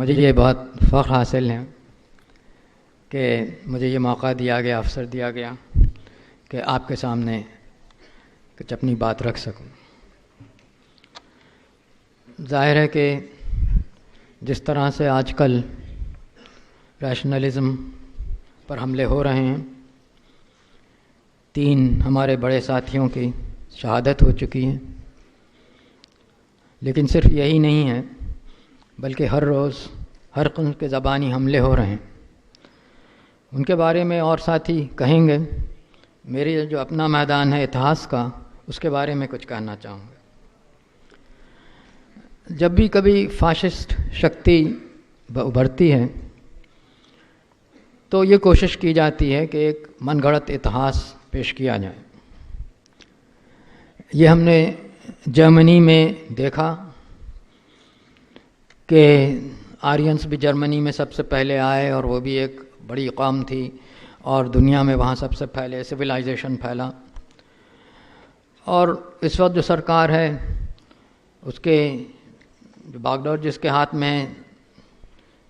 मुझे ये बहुत फ़ख्र हासिल है कि मुझे ये मौका दिया गया, अवसर दिया गया कि आपके सामने कुछ अपनी बात रख सकूं। ज़ाहिर है कि जिस तरह से आजकल रैशनलिज़म पर हमले हो रहे हैं, 3 हमारे बड़े साथियों की शहादत हो चुकी है, लेकिन सिर्फ यही नहीं है बल्कि हर रोज़ हर किस्म के ज़बानी हमले हो रहे हैं। उनके बारे में और साथी कहेंगे। मेरी जो अपना मैदान है इतिहास का, उसके बारे में कुछ कहना चाहूँगा। जब भी कभी फाशिस्ट शक्ति उभरती है तो ये कोशिश की जाती है कि एक मनगढ़ंत इतिहास पेश किया जाए। ये हमने जर्मनी में देखा कि आर्यंस भी जर्मनी में सबसे पहले आए और वो भी एक बड़ी कौम थी और दुनिया में वहाँ सबसे पहले सिविलाइजेशन फैला। और इस वक्त जो सरकार है उसके जो बागडोर जिसके हाथ में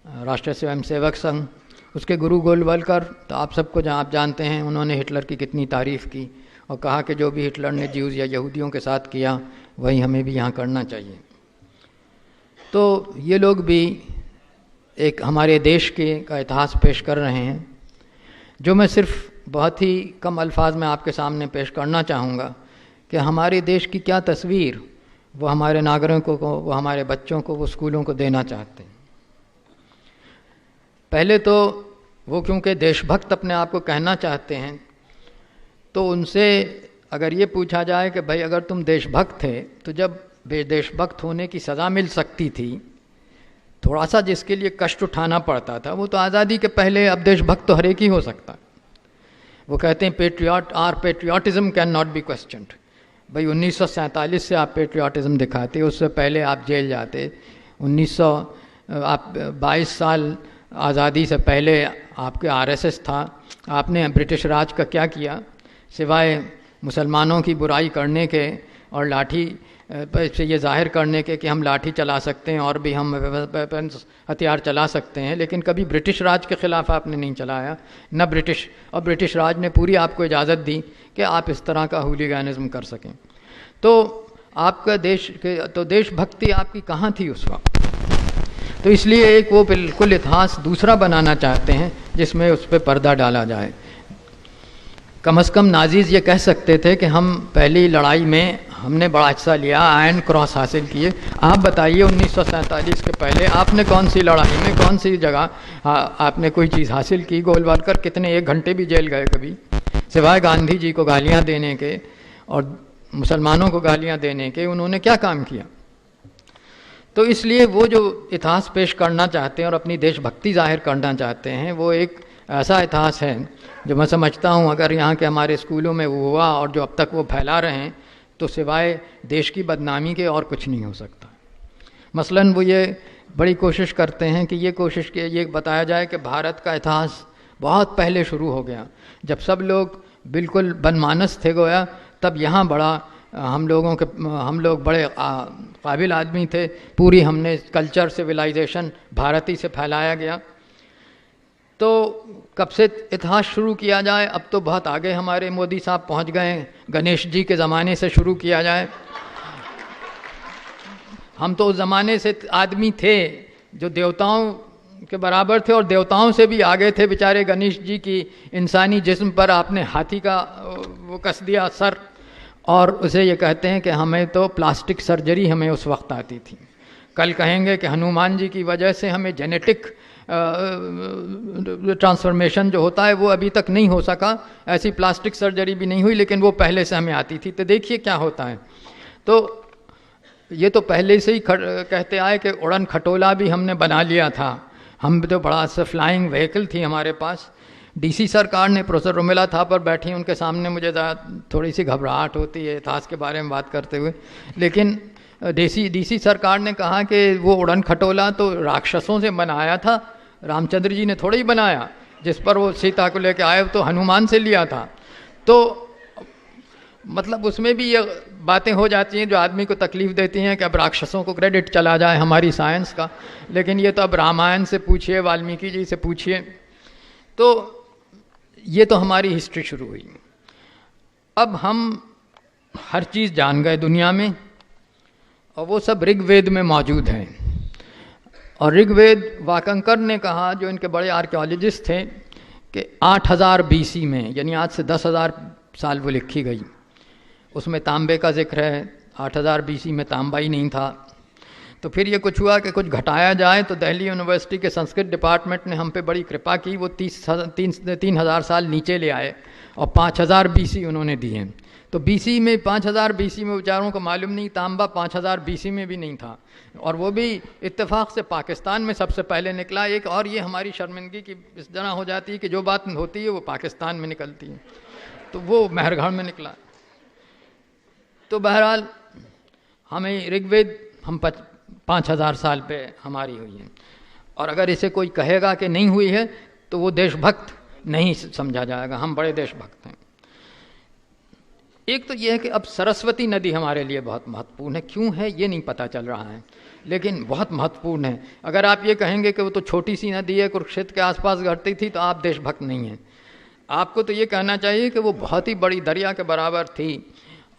राष्ट्रीय स्वयंसेवक संघ, उसके गुरु गोलवलकर, तो आप सबको आप जानते हैं उन्होंने हिटलर की कितनी तारीफ़ की और कहा कि जो भी हिटलर ने ज्यूज़ या यहूदियों के साथ किया वही हमें भी यहाँ करना चाहिए। तो ये लोग भी एक हमारे देश के का इतिहास पेश कर रहे हैं, जो मैं सिर्फ बहुत ही कम अल्फाज में आपके सामने पेश करना चाहूँगा कि हमारे देश की क्या तस्वीर वो हमारे नागरिकों को, वो हमारे बच्चों को, वो स्कूलों को देना चाहते हैं। पहले तो वो क्योंकि देशभक्त अपने आप को कहना चाहते हैं, तो उनसे अगर ये पूछा जाए कि भाई अगर तुम देशभक्त थे तो जब देशभक्त होने की सज़ा मिल सकती थी, थोड़ा सा जिसके लिए कष्ट उठाना पड़ता था, वो तो आज़ादी के पहले, अब देशभक्त तो हर एक ही हो सकता है। वो कहते हैं patriot, or patriotism can not be questioned. भाई 1947 से आप पेट्रियाटिज़म दिखाते, उससे पहले आप जेल जाते। 22 साल आज़ादी से पहले आपके आरएसएस था। आपने ब्रिटिश राज का क्या किया सिवाय मुसलमानों की बुराई करने के और लाठी से ये जाहिर करने के कि हम लाठी चला सकते हैं और भी हम हथियार चला सकते हैं, लेकिन कभी ब्रिटिश राज के ख़िलाफ़ आपने नहीं चलाया, न ब्रिटिश, और ब्रिटिश राज ने पूरी आपको इजाज़त दी कि आप इस तरह का हुलिगानिज़्म कर सकें। तो आपका देश के तो देशभक्ति आपकी कहाँ थी उस वक्त? तो इसलिए एक वो बिल्कुल इतिहास दूसरा बनाना चाहते हैं जिसमें उस पर पर्दा डाला जाए। कम से कम नाज़ीज़ ये कह सकते थे कि हम पहली लड़ाई में हमने बड़ा हिस्सा लिया, आयरन क्रॉस हासिल किए। आप बताइए 1947 के पहले आपने कौन सी लड़ाई में, कौन सी जगह आपने कोई चीज़ हासिल की? गोलवलकर कितने 1 घंटे भी जेल गए कभी, सिवाय गांधी जी को गालियाँ देने के और मुसलमानों को गालियाँ देने के? उन्होंने क्या काम किया? तो इसलिए वो जो इतिहास पेश करना चाहते हैं और अपनी देशभक्ति जाहिर करना चाहते हैं, वो एक ऐसा इतिहास है जो मैं समझता हूँ अगर यहाँ के हमारे स्कूलों में वो हुआ और जो अब तक वो फैला रहे हैं, तो सिवाय देश की बदनामी के और कुछ नहीं हो सकता। मसलन वो ये बड़ी कोशिश करते हैं कि ये बताया जाए कि भारत का इतिहास बहुत पहले शुरू हो गया, जब सब लोग बिल्कुल बनमानस थे गोया, तब यहाँ बड़ा हम लोग बड़े काबिल आदमी थे, पूरी हमने कल्चर सिविलाइजेशन भारती से फैलाया गया। तो कब से इतिहास शुरू किया जाए? अब तो बहुत आगे हमारे मोदी साहब पहुंच गए, गणेश जी के ज़माने से शुरू किया जाए। हम तो उस ज़माने से आदमी थे जो देवताओं के बराबर थे और देवताओं से भी आगे थे। बेचारे गणेश जी की इंसानी जिस्म पर आपने हाथी का वो कस दिया सर, और उसे ये कहते हैं कि हमें तो प्लास्टिक सर्जरी हमें उस वक्त आती थी। कल कहेंगे कि हनुमान जी की वजह से हमें जेनेटिक ट्रांसफॉर्मेशन जो होता है वो अभी तक नहीं हो सका, ऐसी प्लास्टिक सर्जरी भी नहीं हुई, लेकिन वो पहले से हमें आती थी। तो देखिए क्या होता है। तो ये तो पहले से ही कहते आए कि उड़न खटोला भी हमने बना लिया था। हम तो बड़ा सा फ्लाइंग व्हीकल थी हमारे पास। डीसी सरकार ने, प्रोफेसर रुमिला था पर बैठी, उनके सामने मुझे थोड़ी सी घबराहट होती है इतिहास के बारे में बात करते हुए, लेकिन डीसी सरकार ने कहा कि वो उड़न खटोला तो राक्षसों से बनाया था, रामचंद्र जी ने थोड़ा ही बनाया। जिस पर वो सीता को लेकर आए तो हनुमान से लिया था। तो मतलब उसमें भी ये बातें हो जाती हैं जो आदमी को तकलीफ देती हैं कि अब राक्षसों को क्रेडिट चला जाए हमारी साइंस का। लेकिन ये तो अब रामायण से पूछिए, वाल्मीकि जी से पूछिए। तो ये तो हमारी हिस्ट्री शुरू हुई। अब हम हर चीज़ जान गए दुनिया में, और वो सब ऋग्वेद में मौजूद है। और ऋग्वेद वाकंकर ने कहा, जो इनके बड़े आर्कियोलॉजिस्ट थे, कि 8000 BC में, यानी आज से 10,000 साल वो लिखी गई। उसमें तांबे का जिक्र है। 8000 BC में तांबा ही नहीं था। तो फिर ये कुछ हुआ कि कुछ घटाया जाए, तो दिल्ली यूनिवर्सिटी के संस्कृत डिपार्टमेंट ने हम पे बड़ी कृपा की। वो 3,000 साल नीचे ले आए और 5000 BC उन्होंने दिए। तो BC में 5000 BC में बेचारों को मालूम नहीं, तांबा 5000 BC में भी नहीं था, और वो भी इत्तेफाक से पाकिस्तान में सबसे पहले निकला। एक और ये हमारी शर्मिंदगी की इस तरह हो जाती है कि जो बात होती है वो पाकिस्तान में निकलती है, तो वो महरगढ़ में निकला। तो बहरहाल हमें ऋग्वेद हम 5000 साल पे हमारी हुई है। और अगर इसे कोई कहेगा कि नहीं हुई है तो वो देशभक्त नहीं समझा जाएगा। हम बड़े देशभक्त हैं। एक तो ये है कि अब सरस्वती नदी हमारे लिए बहुत महत्वपूर्ण है। क्यों है ये नहीं पता चल रहा है, लेकिन बहुत महत्वपूर्ण है। अगर आप ये कहेंगे कि वो तो छोटी सी नदी है, कुरुक्षेत्र के आसपास घटती थी, तो आप देशभक्त नहीं हैं। आपको तो ये कहना चाहिए कि वो बहुत ही बड़ी दरिया के बराबर थी,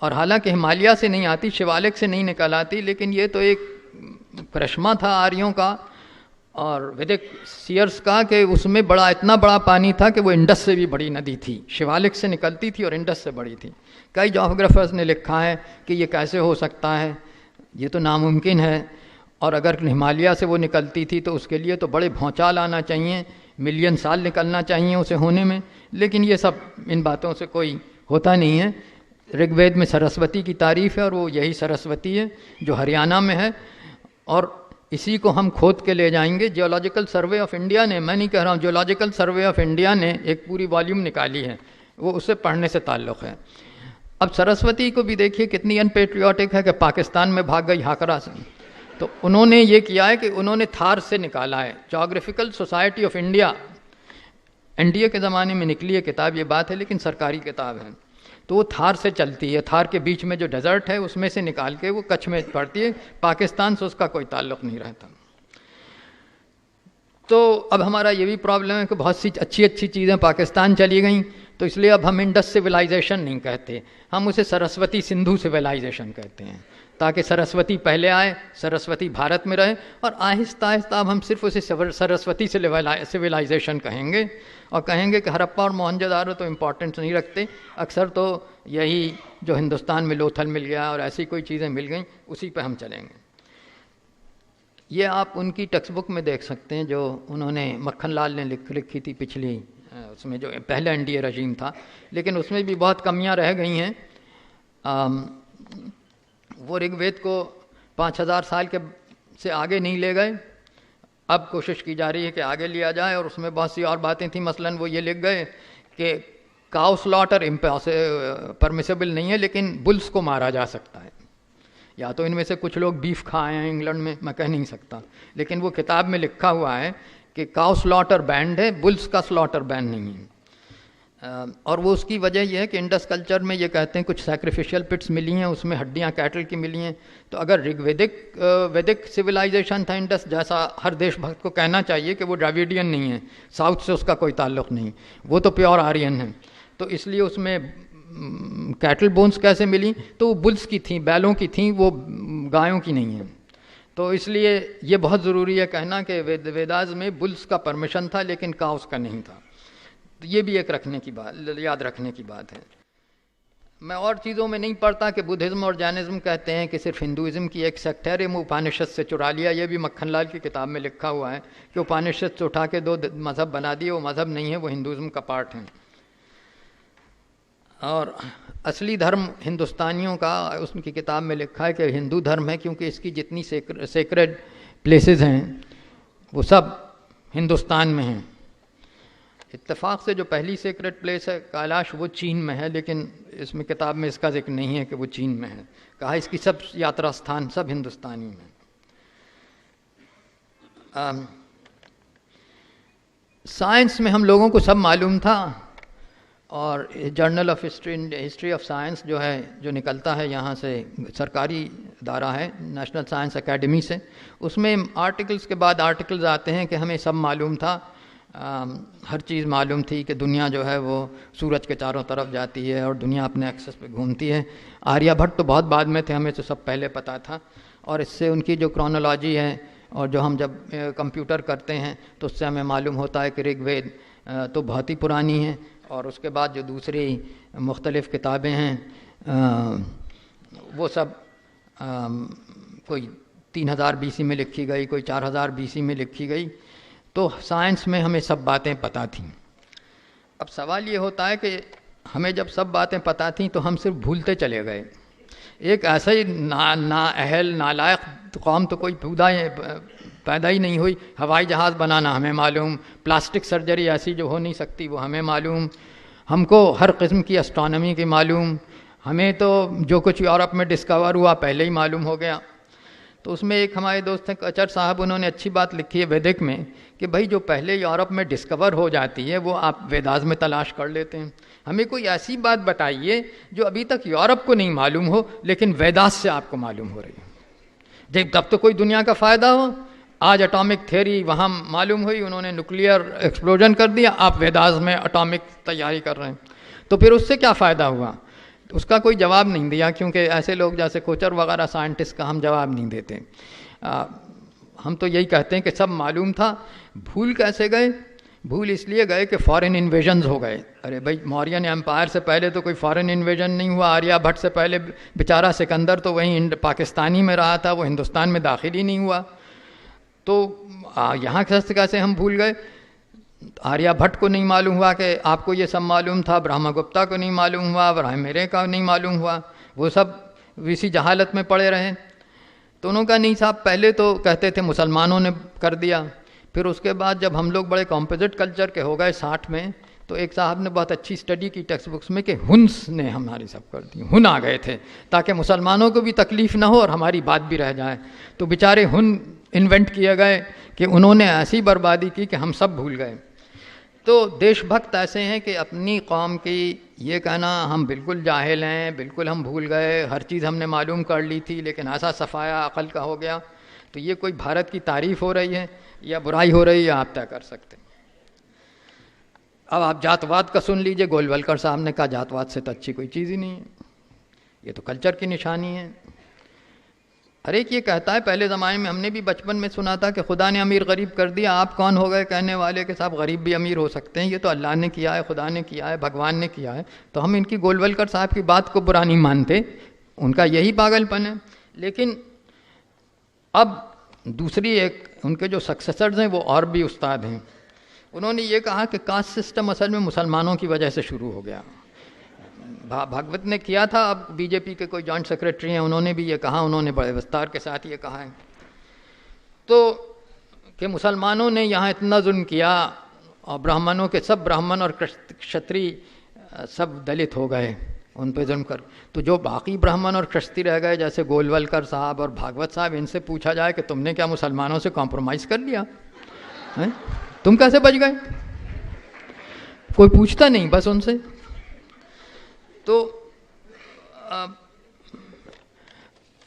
और हालांकि हिमालय से नहीं आती, शिवालिक से नहीं निकल आती, लेकिन ये तो एक करिश्मा था आर्यों का और वैदिक सीयर्स का कि उसमें बड़ा, इतना बड़ा पानी था कि वो इंडस से भी बड़ी नदी थी। शिवालिक से निकलती थी और इंडस से बड़ी थी। कई जोग्राफर्स ने लिखा है कि ये कैसे हो सकता है, ये तो नामुमकिन है। और अगर हिमालय से वो निकलती थी तो उसके लिए तो बड़े भौचाल आना चाहिए, मिलियन साल निकलना चाहिए उसे होने में। लेकिन ये सब, इन बातों से कोई होता नहीं है। ऋग्वेद में सरस्वती की तारीफ है, और वो यही सरस्वती है जो हरियाणा में है। और इसी को हम खोद के ले जाएंगे। जियोलॉजिकल सर्वे ऑफ इंडिया ने, मैं नहीं कह रहा हूँ, जियोलॉजिकल सर्वे ऑफ इंडिया ने एक पूरी वॉल्यूम निकाली है, वो उससे पढ़ने से ताल्लुक़ है। अब सरस्वती को भी देखिए कितनी अनपेट्रियोटिक है कि पाकिस्तान में भाग गई हाकरा से। तो उन्होंने ये किया है कि उन्होंने थार से निकाला है। Geographical society of India, NDA के ज़माने में निकली है किताब, ये बात है, लेकिन सरकारी किताब है। तो वो थार से चलती है। थार के बीच में जो डेजर्ट है उसमें से निकाल के वो कच्छ में पड़ती है। पाकिस्तान से उसका कोई ताल्लुक़ नहीं रहता। तो अब हमारा ये भी प्रॉब्लम है कि बहुत सी अच्छी अच्छी चीज़ें पाकिस्तान चली गई, तो इसलिए अब हम इंडस सिविलाइजेशन नहीं कहते, हम उसे सरस्वती सिंधु सिविलाइजेशन कहते हैं, ताकि सरस्वती पहले आए, सरस्वती भारत में रहे, और आहिस्ता आहिस्ता अब हम सिर्फ उसे सरस्वती सिविलाइजेशन कहेंगे। और कहेंगे कि हड़प्पा और मोहनजोदारो तो इम्पोर्टेंस नहीं रखते, अक्सर तो यही जो हिंदुस्तान में लोथल मिल गया और ऐसी कोई चीज़ें मिल गई, उसी पे हम चलेंगे। ये आप उनकी टेक्स्ट बुक में देख सकते हैं जो उन्होंने, मक्खन लाल ने लिखी थी पिछली, उसमें जो पहले NDA रजीम था, लेकिन उसमें भी बहुत कमियां रह गई हैं। वो ऋग्वेद को 5000 साल के से आगे नहीं ले गए। अब कोशिश की जा रही है कि आगे लिया जाए, और उसमें बहुत सी और बातें थी। मसलन वो ये लिख गए कि काउ स्लॉटर परमिसेबल नहीं है, लेकिन बुल्स को मारा जा सकता है। या तो इनमें से कुछ लोग बीफ खाए हैं इंग्लैंड में, मैं कह नहीं सकता, लेकिन वो किताब में लिखा हुआ है कि काउ स्लॉटर बैंड है, बुल्स का स्लॉटर बैन नहीं है। और वो उसकी वजह यह है कि इंडस कल्चर में ये कहते हैं कुछ सैक्रिफिशियल पिट्स मिली हैं, उसमें हड्डियां कैटल की मिली हैं। तो अगर वैदिक सिविलाइजेशन था इंडस, जैसा हर देशभक्त को कहना चाहिए कि वो द्राविडियन नहीं है, साउथ से उसका कोई ताल्लुक़ नहीं, वो तो प्योर आर्यन है। तो इसलिए उसमें कैटल बोन्स कैसे मिली, तो वो बुल्स की थी, बैलों की थी, वो गायों की नहीं है। तो इसलिए ये बहुत ज़रूरी है कहना कि वेदास में बुल्स का परमिशन था, लेकिन काउस का नहीं था। तो ये भी एक रखने की बात, याद रखने की बात है। मैं और चीज़ों में नहीं पढ़ता कि बुद्धिज़्म और जैनिज़्म कहते हैं कि सिर्फ हिंदुइज़्म की एक सेक्ट है, वो उपनिषद से चुरा लिया। ये भी मक्खनलाल की किताब में लिखा हुआ है कि उपनिषद से उठा के 2 मज़हब बना दिए। वो मज़हब नहीं है, वो हिंदुइज़्म का पार्ट है। और असली धर्म हिंदुस्तानियों का, उसकी किताब में लिखा है कि हिंदू धर्म है, क्योंकि इसकी जितनी सेक्रेड प्लेसेस हैं वो सब हिंदुस्तान में हैं। इत्तेफाक से जो पहली सेक्रेट प्लेस है कैलाश, वो चीन में है, लेकिन इसमें किताब में इसका जिक्र नहीं है कि वो चीन में है। कहा इसकी सब यात्रा स्थान सब हिंदुस्तानी में। साइंस में हम लोगों को सब मालूम था, और journal of history of science जो है, जो निकलता है यहाँ से, सरकारी इदारा है, नेशनल साइंस एकेडमी से, उसमें आर्टिकल्स के बाद आर्टिकल्स आते हैं कि हमें सब मालूम था, हर चीज़ मालूम थी कि दुनिया जो है वो सूरज के चारों तरफ जाती है और दुनिया अपने एक्सेस पे घूमती है। आर्यभट्ट तो बहुत बाद में थे, हमें तो सब पहले पता था। और इससे उनकी जो क्रोनोलॉजी है, और जो हम जब कंप्यूटर करते हैं तो उससे हमें मालूम होता है कि ऋग्वेद तो बहुत ही पुरानी है, और उसके बाद जो दूसरी मुख्तलिफ़ किताबें हैं वो सब कोई 3000 BC में लिखी गई, कोई 4000 BC में लिखी गई। तो साइंस में हमें सब बातें पता थीं। अब सवाल ये होता है कि हमें जब सब बातें पता थीं तो हम सिर्फ भूलते चले गए। एक ऐसा ही नाअहल नालायक कौम तो कोई पैदा ही नहीं हुई। हवाई जहाज़ बनाना हमें मालूम, प्लास्टिक सर्जरी ऐसी जो हो नहीं सकती वो हमें मालूम, हमको हर किस्म की एस्ट्रोनॉमी की मालूम, हमें तो जो कुछ यूरोप में डिस्कवर हुआ पहले ही मालूम हो गया। तो उसमें एक हमारे दोस्त हैं कचर साहब, उन्होंने अच्छी बात लिखी है वैदिक में कि भाई जो पहले यूरोप में डिस्कवर हो जाती है वो आप वेदास में तलाश कर लेते हैं। हमें कोई ऐसी बात बताइए जो अभी तक यूरोप को नहीं मालूम हो लेकिन वेदास से आपको मालूम हो रही है। जब तब तो कोई दुनिया का फ़ायदा हो। आज एटॉमिक थ्योरी वहाँ मालूम हुई, उन्होंने न्यूक्लियर एक्सप्लोजन कर दिया, आप वेदास में एटॉमिक तैयारी कर रहे हैं, तो फिर उससे क्या फ़ायदा हुआ? उसका कोई जवाब नहीं दिया, क्योंकि ऐसे लोग जैसे कोचर वगैरह साइंटिस्ट का हम जवाब नहीं देते। हम तो यही कहते हैं कि सब मालूम था। भूल कैसे गए? भूल इसलिए गए कि फॉरेन इन्वेजन्स हो गए। अरे भाई, मौर्यन एम्पायर से पहले तो कोई फॉरेन इन्वेजन नहीं हुआ। आर्यभट्ट से पहले बेचारा सिकंदर तो वहीं पाकिस्तानी में रहा था, वो हिंदुस्तान में दाखिल ही नहीं हुआ। तो यहाँ कैसे हम भूल गए? आर्यभट्ट को नहीं मालूम हुआ कि आपको ये सब मालूम था, ब्रह्मगुप्ता को नहीं मालूम हुआ, ब्राह्मणे का नहीं मालूम हुआ, वो सब इसी जहालत में पड़े रहे। तो उन्होंने कहा नहीं साहब, पहले तो कहते थे मुसलमानों ने कर दिया, फिर उसके बाद जब हम लोग बड़े कॉम्पोजिट कल्चर के हो गए 60 में, तो एक साहब ने बहुत अच्छी स्टडी की टेक्स्ट बुक्स में कि हुन्स ने हमारी सब कर दी। हुन आ गए थे ताकि मुसलमानों को भी तकलीफ़ ना हो और हमारी बात भी रह जाए। तो बेचारे हुन इन्वेंट किए गए कि उन्होंने ऐसी बर्बादी की कि हम सब भूल गए। तो देशभक्त ऐसे हैं कि अपनी कौम की ये कहना हम बिल्कुल जाहिल हैं, बिल्कुल हम भूल गए, हर चीज़ हमने मालूम कर ली थी, लेकिन ऐसा सफाया अक़ल का हो गया। तो ये कोई भारत की तारीफ़ हो रही है या बुराई हो रही है, आप तय कर सकते हैं। अब आप जातवाद का सुन लीजिए, गोलवलकर साहब ने कहा जातवाद से तो अच्छी कोई चीज़ ही नहीं है, ये तो कल्चर की निशानी है। हर एक ये कहता है, पहले ज़माने में हमने भी बचपन में सुना था कि खुदा ने अमीर गरीब कर दिया, आप कौन हो गए कहने वाले कि साहब गरीब भी अमीर हो सकते हैं, ये तो अल्लाह ने किया है, खुदा ने किया है, भगवान ने किया है। तो हम इनकी गोलवलकर साहब की बात को बुरा नहीं मानते, उनका यही पागलपन है। लेकिन अब दूसरी एक उनके जो सक्सेसर्स हैं वो और भी उस्ताद हैं। उन्होंने ये कहा कि कास्ट सिस्टम असल में मुसलमानों की वजह से शुरू हो गया। भागवत ने किया था, अब बीजेपी के कोई जॉइंट सेक्रेटरी हैं, उन्होंने भी ये कहा, उन्होंने बड़े विस्तार के साथ ये कहा है तो कि मुसलमानों ने यहाँ इतना जुल्म किया और ब्राह्मणों के सब ब्राह्मण और क्षत्रिय सब दलित हो गए उन पे जुल्म कर। तो जो बाकी ब्राह्मण और क्षत्रिय रह गए, जैसे गोलवलकर साहब और भागवत साहब, इनसे पूछा जाए कि तुमने क्या मुसलमानों से कॉम्प्रोमाइज़ कर लिया है? तुम कैसे बच गए? कोई पूछता नहीं बस उनसे। तो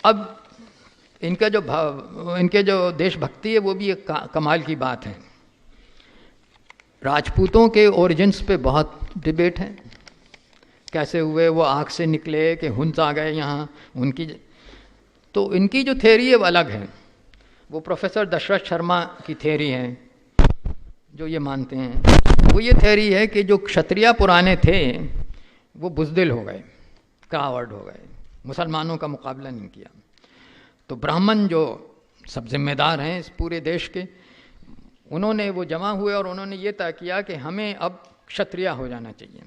अब इनके जो देशभक्ति है वो भी एक कमाल की बात है। राजपूतों के ओरिजिन्स पे बहुत डिबेट है, कैसे हुए वो आग से निकले कि हुन्स आ गए यहाँ, उनकी तो इनकी जो थ्योरी है वो अलग है। वो प्रोफेसर दशरथ शर्मा की थ्योरी है जो ये मानते हैं। वो ये थ्योरी है कि जो क्षत्रिय पुराने थे वो बुज़दिल हो गए, कावर्ड हो गए, मुसलमानों का मुकाबला नहीं किया। तो ब्राह्मण जो सब जिम्मेदार हैं इस पूरे देश के, उन्होंने वो जमा हुए और उन्होंने ये तय किया कि हमें अब क्षत्रिय हो जाना चाहिए,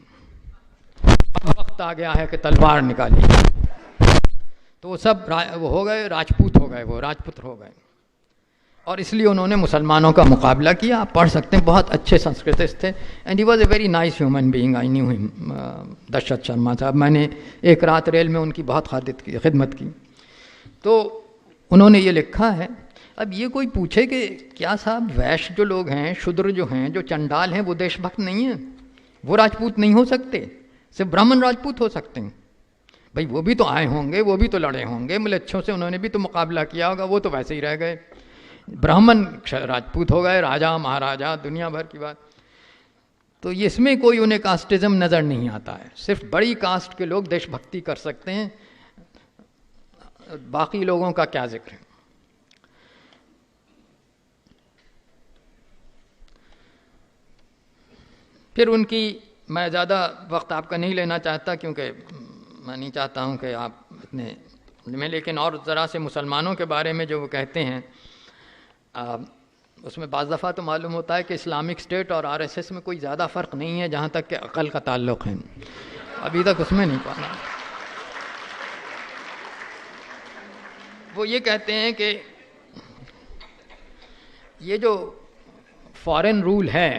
अब वक्त आ गया है कि तलवार निकालिए। तो वो सब वो हो गए, राजपूत हो गए, वो राजपुत्र हो गए, और इसलिए उन्होंने मुसलमानों का मुकाबला किया। आप पढ़ सकते हैं, बहुत अच्छे संस्कृतिस्ट थे and he was a very nice human being. I knew him, Dasharath Sharma साहब, मैंने एक रात रेल में उनकी बहुत खिदमत की। तो उन्होंने ये लिखा है। अब ये कोई पूछे कि क्या साहब वैश्य जो लोग हैं, शूद्र जो हैं, जो चंडाल हैं, वो देशभक्त नहीं हैं? वो राजपूत नहीं हो सकते, सिर्फ ब्राह्मण राजपूत हो सकते हैं। भाई वो भी तो आए होंगे, वो भी तो लड़े होंगे, म्लेच्छों से उन्होंने भी तो मुकाबला किया होगा, वो तो वैसे ही रह गए। ब्राह्मण राजपूत हो गए, राजा महाराजा दुनिया भर की बात। तो इसमें कोई उन्हें कास्टिज्म नज़र नहीं आता है। सिर्फ बड़ी कास्ट के लोग देशभक्ति कर सकते हैं, बाकी लोगों का क्या जिक्र है। फिर उनकी, मैं ज़्यादा वक्त आपका नहीं लेना चाहता क्योंकि मैं नहीं चाहता हूँ कि आप इतने में, लेकिन और ज़रा से मुसलमानों के बारे में जो वो कहते हैं उसमें बाज़ दफ़ा तो मालूम होता है कि इस्लामिक स्टेट और आरएसएस में कोई ज़्यादा फ़र्क नहीं है जहाँ तक कि अक़ल का ताल्लुक़ है। अभी तक उसमें नहीं पाना। वो ये कहते हैं कि ये जो फॉरेन रूल है,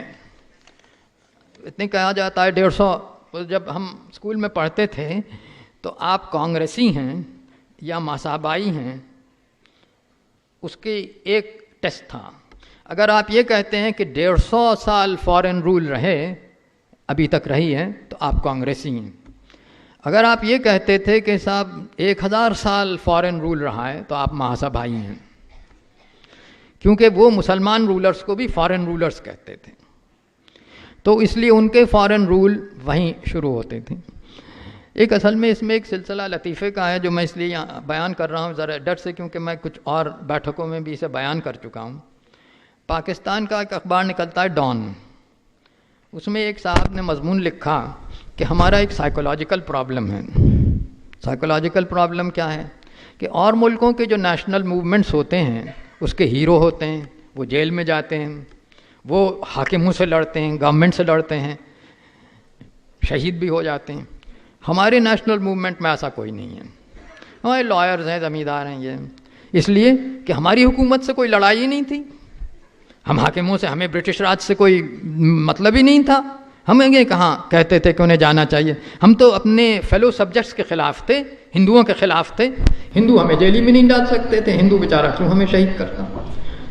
इतने कहा जाता है 150, जब हम स्कूल में पढ़ते थे तो आप कांग्रेसी हैं या मासाबाई हैं, उसकी एक टेस्ट था। अगर आप ये कहते हैं कि 150 साल फॉरेन रूल रहे, अभी तक रही है, तो आप कांग्रेसी हैं। अगर आप ये कहते थे कि साहब 1000 साल फॉरेन रूल रहा है, तो आप महासभाई हैं, क्योंकि वो मुसलमान रूलर्स को भी फॉरेन रूलर्स कहते थे, तो इसलिए उनके फॉरेन रूल वहीं शुरू होते थे। एक असल में इसमें एक सिलसिला लतीफ़े का है जो मैं इसलिए यहाँ बयान कर रहा हूँ ज़रा डर से, क्योंकि मैं कुछ और बैठकों में भी इसे बयान कर चुका हूँ। पाकिस्तान का एक अखबार निकलता है डॉन, उसमें एक साहब ने मजमून लिखा कि हमारा एक साइकोलॉजिकल प्रॉब्लम है। साइकोलॉजिकल प्रॉब्लम क्या है कि और मुल्कों के जो नेशनल मूवमेंट्स होते हैं उसके हीरो होते हैं, वो जेल में जाते हैं, वो हाकिमों से लड़ते हैं, गवर्नमेंट से लड़ते हैं, शहीद भी हो जाते हैं। हमारे नेशनल मूवमेंट में ऐसा कोई नहीं है। हमारे लॉयर्स हैं, ज़मींदार हैं, ये इसलिए कि हमारी हुकूमत से कोई लड़ाई ही नहीं थी, हम हाकिमों से, हमें ब्रिटिश राज से कोई मतलब ही नहीं था। हम ये कहाँ कहते थे कि उन्हें जाना चाहिए, हम तो अपने फेलो सब्जेक्ट्स के ख़िलाफ़ थे, हिंदुओं के ख़िलाफ़ थे। हिंदू हमें जेल में नहीं डाल सकते थे, हिंदू बेचारा क्यों हमें शहीद करता।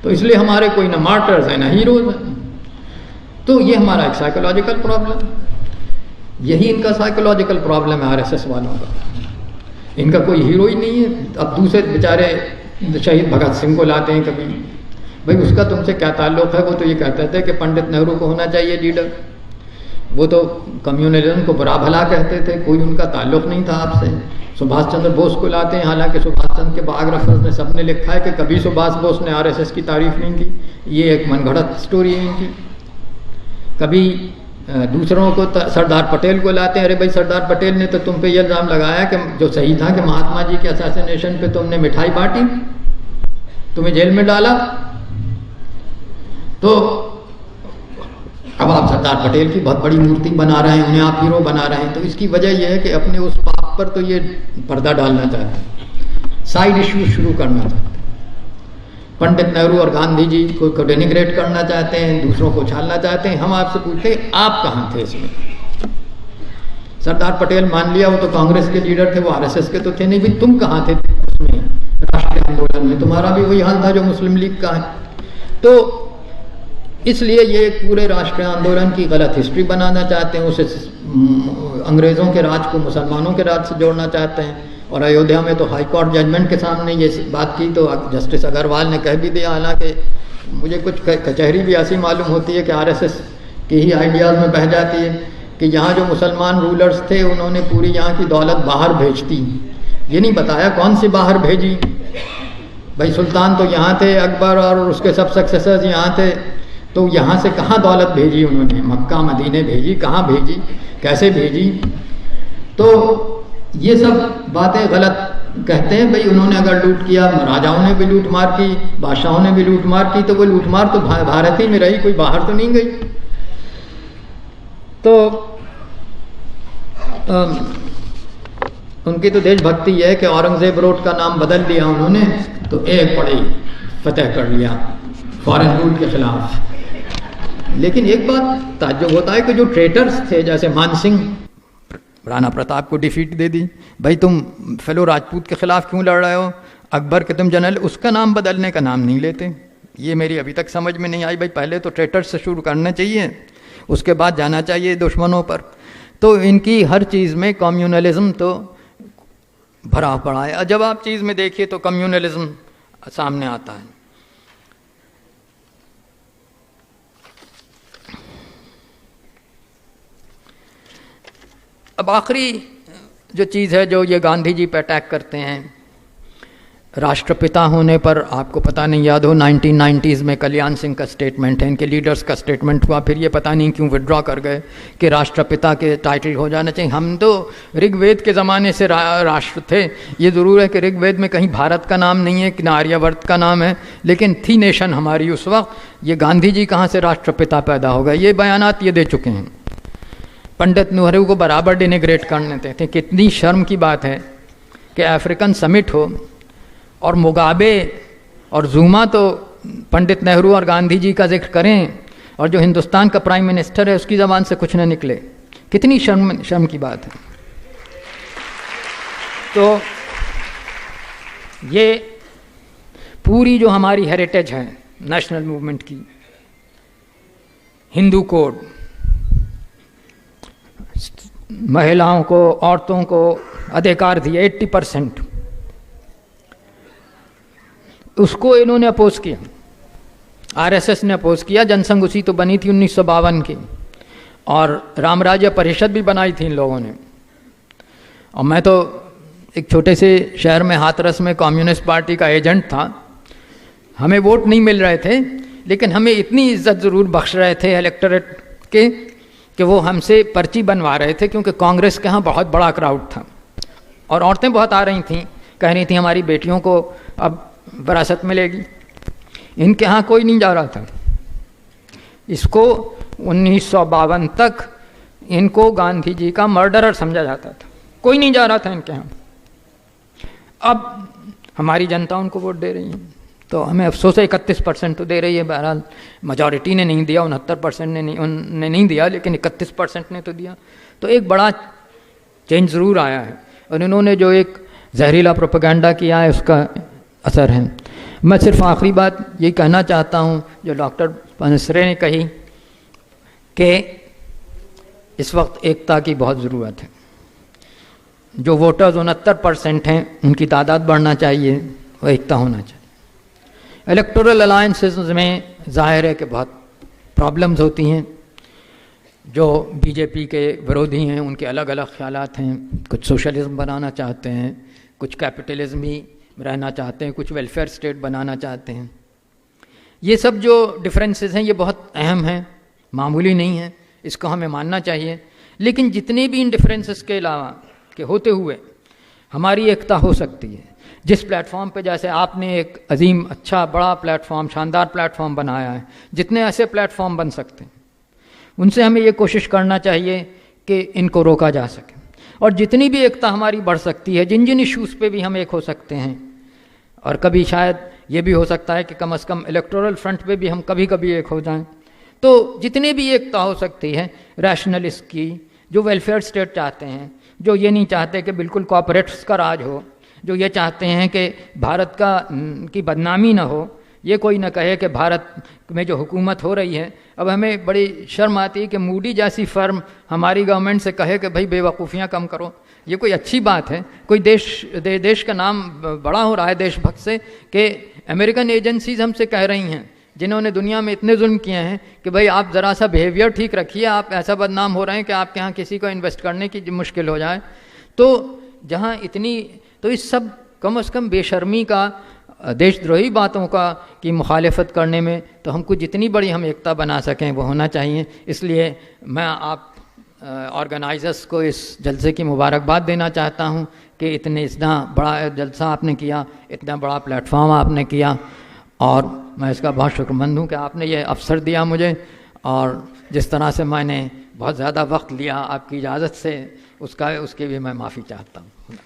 तो इसलिए हमारे कोई ना मार्टर्स हैं ना हीरोज़ हैं। तो ये हमारा एक साइकोलॉजिकल प्रॉब्लम, यही इनका साइकोलॉजिकल प्रॉब्लम है आरएसएस वालों का। इनका कोई हीरो ही नहीं है। अब दूसरे बेचारे शहीद भगत सिंह को लाते हैं कभी, भाई उसका तुमसे क्या ताल्लुक़ है। वो तो ये कहते थे कि पंडित नेहरू को होना चाहिए लीडर, वो तो कम्युनलिज्म को बुरा भला कहते थे, कोई उनका ताल्लुक़ नहीं था आपसे। सुभाष चंद्र बोस को लाते हैं, हालांकि सुभाष चंद्र के बायोग्राफर्स ने सबने लिखा है कि कभी सुभाष बोस ने आरएसएस की तारीफ़ नहीं की, ये एक मनगढ़ंत स्टोरी है इनकी। कभी दूसरों को सरदार पटेल को लाते हैं, अरे भाई सरदार पटेल ने तो तुम पे ये इल्ज़ाम लगाया कि जो सही था कि महात्मा जी के असैसिनेशन पे तुमने मिठाई बांटी, तुम्हें जेल में डाला। तो अब आप सरदार पटेल की बहुत बड़ी मूर्ति बना रहे हैं, उन्हें आप हीरो बना रहे हैं। तो इसकी वजह यह है कि अपने उस पाप पर तो ये पर्दा डालना चाहते हैं, साइड इश्यू शुरू करना चाहते हैं। पंडित नेहरू और गांधी जी को डेनिग्रेट करना चाहते हैं, दूसरों को उछालना चाहते हैं। हम आपसे पूछते हैं आप कहाँ थे इसमें। सरदार पटेल मान लिया वो तो कांग्रेस के लीडर थे, वो आरएसएस के तो थे नहीं, भी तुम कहाँ थे उसमें राष्ट्रीय आंदोलन में? तुम्हारा भी वही हाल था जो मुस्लिम लीग का है। तो इसलिए ये पूरे राष्ट्रीय आंदोलन की गलत हिस्ट्री बनाना चाहते हैं, उसे अंग्रेज़ों के राज को मुसलमानों के राज से जोड़ना चाहते हैं। और अयोध्या में तो हाई कोर्ट जजमेंट के सामने ये बात की तो जस्टिस अग्रवाल ने कह भी दिया, हालांकि मुझे कुछ कचहरी भी ऐसी मालूम होती है कि आरएसएस के ही आइडियाज़ में बह जाती है कि यहाँ जो मुसलमान रूलर्स थे उन्होंने पूरी यहाँ की दौलत बाहर भेज दी। ये नहीं बताया कौन सी बाहर भेजी। भाई सुल्तान तो यहाँ थे, अकबर और उसके सब सक्सेसर्स यहाँ थे, तो यहाँ से कहाँ दौलत भेजी उन्होंने? मक्का मदीने भेजी, कहाँ भेजी, कैसे भेजी? तो ये सब बातें गलत कहते हैं। भाई उन्होंने अगर लूट किया, राजाओं ने भी लूट मार की, बादशाहों ने भी लूट मार की, तो वो लूट मार तो भारत ही में रही, कोई बाहर तो नहीं गई। तो उनकी तो देशभक्ति है कि औरंगजेब रोड का नाम बदल दिया उन्होंने, तो एक बड़ी फतेह कर लिया फॉरेन रूल के खिलाफ। लेकिन एक बात ताज्जुब होता है कि जो ट्रेटर्स थे, जैसे मानसिंह, राणा प्रताप को डिफीट दे दी, भाई तुम फेलो राजपूत के खिलाफ क्यों लड़ रहे हो? अकबर के तुम जनरल, उसका नाम बदलने का नाम नहीं लेते। ये मेरी अभी तक समझ में नहीं आई। भाई पहले तो ट्रेटर्स से शुरू करना चाहिए, उसके बाद जाना चाहिए दुश्मनों पर। तो इनकी हर चीज़ में कम्युनलिज्म तो भरा पड़ा है। जब आप चीज़ में देखिए तो कम्युनलिज्म सामने आता है। अब आखिरी जो चीज़ है जो ये गांधी जी पे अटैक करते हैं, राष्ट्रपिता होने पर, आपको पता नहीं याद हो 1990s में कल्याण सिंह का स्टेटमेंट है, इनके लीडर्स का स्टेटमेंट हुआ, फिर ये पता नहीं क्यों विड्रॉ कर गए कि राष्ट्रपिता के टाइटल हो जाना चाहिए। हम तो ऋग्वेद के ज़माने से राष्ट्र थे। ये ज़रूर है कि ऋग्वेद में कहीं भारत का नाम नहीं है, कि ना आर्यवर्त का नाम है, लेकिन थी नेशन हमारी उस वक्त। ये गांधी जी कहाँ से राष्ट्रपिता पैदा हो गए, ये बयानात ये दे चुके हैं। पंडित नेहरू को बराबर डिनिग्रेट कर लेते थे। कितनी शर्म की बात है कि अफ्रीकन समिट हो और मुगाबे और ज़ूमा तो पंडित नेहरू और गांधी जी का जिक्र करें, और जो हिंदुस्तान का प्राइम मिनिस्टर है उसकी ज़बान से कुछ न निकले। कितनी शर्म की बात है। तो ये पूरी जो हमारी हेरिटेज है नेशनल मूवमेंट की, हिंदू कोड, महिलाओं को, औरतों को अधिकार दिए 80%, उसको इन्होंने अपोज किया, आरएसएस ने अपोज किया। जनसंघ उसी तो बनी थी 1952 की, और रामराज्य परिषद भी बनाई थी इन लोगों ने। और मैं तो एक छोटे से शहर में हाथरस में कम्युनिस्ट पार्टी का एजेंट था। हमें वोट नहीं मिल रहे थे, लेकिन हमें इतनी इज्जत ज़रूर बख्श रहे थे इलेक्टोरेट के कि वो हमसे पर्ची बनवा रहे थे, क्योंकि कांग्रेस के यहाँ बहुत बड़ा क्राउड था और औरतें बहुत आ रही थीं, कह रही थी हमारी बेटियों को अब विरासत मिलेगी। इनके यहाँ कोई नहीं जा रहा था। इसको 1952 तक इनको गांधी जी का मर्डरर समझा जाता था, कोई नहीं जा रहा था इनके यहाँ। अब हमारी जनता उनको वोट दे रही है, तो हमें अफसोस है 31% तो दे रही है। बहरहाल मेजॉरिटी ने नहीं दिया, 69% ने नहीं दिया, लेकिन 31% ने तो दिया। तो एक बड़ा चेंज ज़रूर आया है, और इन्होंने जो एक जहरीला प्रोपेगेंडा किया है उसका असर है। मैं सिर्फ आखिरी बात ये कहना चाहता हूँ जो डॉक्टर पनसरे ने कही कि इस वक्त एकता की बहुत ज़रूरत है। जो वोटर्स 69% हैं उनकी तादाद बढ़ना चाहिए, वह एकता होना चाहिए। इलेक्टोरल अलायंसेस में जाहिर है कि बहुत प्रॉब्लम्स होती हैं। जो बीजेपी के विरोधी हैं उनके अलग अलग ख्यालात हैं, कुछ सोशलिज्म बनाना चाहते हैं, कुछ कैपिटलिज्म ही रहना चाहते हैं, कुछ वेलफेयर स्टेट बनाना चाहते हैं। ये सब जो डिफरेंसेस हैं ये बहुत अहम हैं, मामूली नहीं है, इसको हमें मानना चाहिए। लेकिन जितने भी इन डिफरेंसेस के अलावा के होते हुए हमारी एकता हो सकती है। जिस प्लेटफॉर्म पे, जैसे आपने एक अजीम अच्छा बड़ा प्लेटफॉर्म, शानदार प्लेटफॉर्म बनाया है, जितने ऐसे प्लेटफॉर्म बन सकते हैं उनसे हमें ये कोशिश करना चाहिए कि इनको रोका जा सके। और जितनी भी एकता हमारी बढ़ सकती है, जिन जिन इश्यूज़ पे भी हम एक हो सकते हैं, और कभी शायद ये भी हो सकता है कि कम से कम इलेक्टोरल फ्रंट पे भी हम कभी कभी एक हो जाएं। तो जितनी भी एकता हो सकती है रैशनलिस्ट की, जो वेलफेयर स्टेट चाहते हैं, जो ये नहीं चाहते कि बिल्कुल कॉर्पोरेट्स का राज हो, जो ये चाहते हैं कि भारत की बदनामी ना हो, ये कोई ना कहे कि भारत में जो हुकूमत हो रही है। अब हमें बड़ी शर्म आती है कि मूडी जैसी फर्म हमारी गवर्नमेंट से कहे कि भाई बेवकूफ़ियाँ कम करो। ये कोई अच्छी बात है? कोई देश का नाम बड़ा हो रहा है देशभक्त से कि अमेरिकन एजेंसीज हमसे कह रही हैं, जिन्होंने दुनिया में इतने जुल्म किए हैं, कि भाई आप ज़रा सा बिहेवियर ठीक रखिए, आप ऐसा बदनाम हो रहे हैं कि आपके यहाँ किसी को इन्वेस्ट करने की मुश्किल हो जाए। तो जहाँ इतनी, तो इस सब कम से कम बेशर्मी का, देशद्रोही बातों का की मुखालिफत करने में तो हमको जितनी बड़ी हम एकता बना सकें वो होना चाहिए। इसलिए मैं आप ऑर्गेनाइजर्स को इस जलसे की मुबारकबाद देना चाहता हूं कि इतना बड़ा जलसा आपने किया, इतना बड़ा प्लेटफॉर्म आपने किया, और मैं इसका बहुत शुक्रमंद हूं कि आपने ये अवसर दिया मुझे। और जिस तरह से मैंने बहुत ज़्यादा वक्त लिया आपकी इजाज़त से, उसके भी मैं माफ़ी चाहता हूँ।